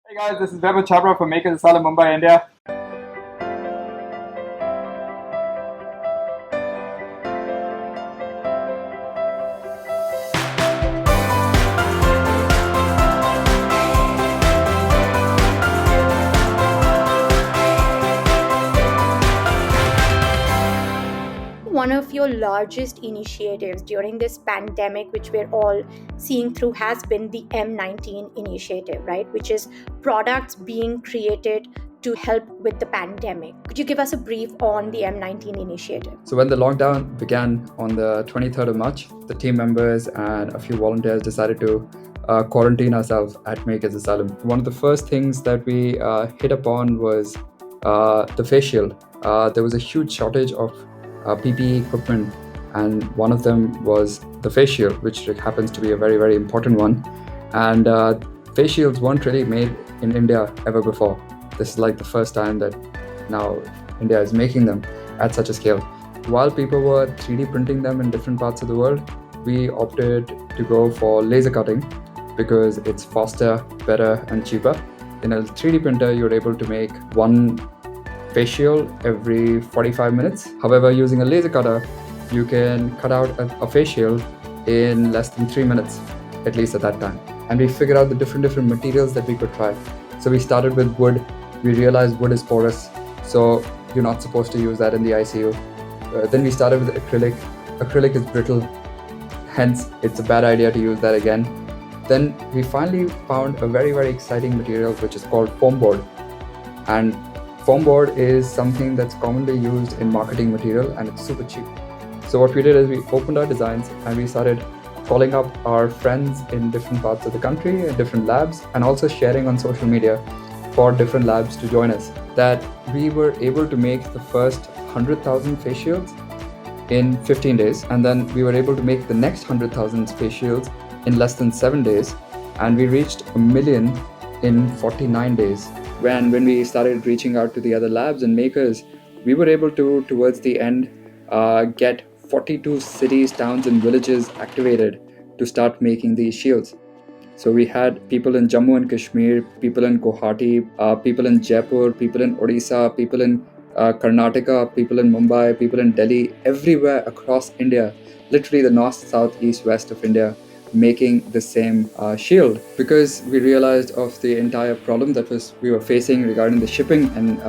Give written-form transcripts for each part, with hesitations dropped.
Hey guys, this is Chhabra from Asylum, Mumbai, India. One of your largest initiatives during this pandemic, which we're all seeing through, has been the M19 initiative, right? Which is products being created to help with the pandemic. Could you give us a brief on the M19 initiative? So when the lockdown began on the 23rd of March, the team members and a few volunteers decided to quarantine ourselves at Make as Asylum. One of the first things that we hit upon was the face shield. There was a huge shortage of PPE equipment, and one of them was the face shield, which happens to be a very, very important one. And face shields weren't really made in India ever before. This is like the first time that now India is making them at such a scale. While people were 3D printing them in different parts of the world, we opted to go for laser cutting because it's faster, better, and cheaper. In a 3D printer, you're able to make one face shield every 45 minutes. However, using a laser cutter, you can cut out a face shield in less than 3 minutes, at least at that time. And we figured out the different materials that we could try. So we started with wood. We realized wood is porous, so you're not supposed to use that in the ICU. Then we started with acrylic. Acrylic is brittle, hence it's a bad idea to use that again. Then we finally found a very, very exciting material which is called foam board. And foam board is something that's commonly used in marketing material, and it's super cheap. So what we did is we opened our designs and we started calling up our friends in different parts of the country and different labs, and also sharing on social media for different labs to join us. That we were able to make the first 100,000 face shields in 15 days, and then we were able to make the next 100,000 face shields in less than 7 days, and we reached 1 million in 49 days. When we started reaching out to the other labs and makers, we were able to, towards the end, get 42 cities, towns, and villages activated to start making these shields. So we had people in Jammu and Kashmir, people in Guwahati, people in Jaipur, people in Odisha, people in Karnataka, people in Mumbai, people in Delhi, everywhere across India, literally the north, south, east, west of India, making the same shield, because we realized of the entire problem that we were facing regarding the shipping and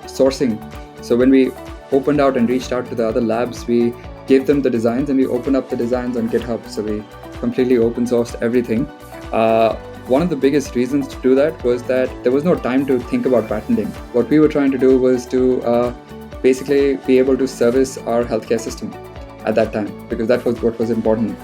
sourcing. So when we opened out and reached out to the other labs, we gave them the designs and we opened up the designs on GitHub. So we completely open sourced everything. One of the biggest reasons to do that was that there was no time to think about patenting. What we were trying to do was to basically be able to service our healthcare system at that time, because that was what was important.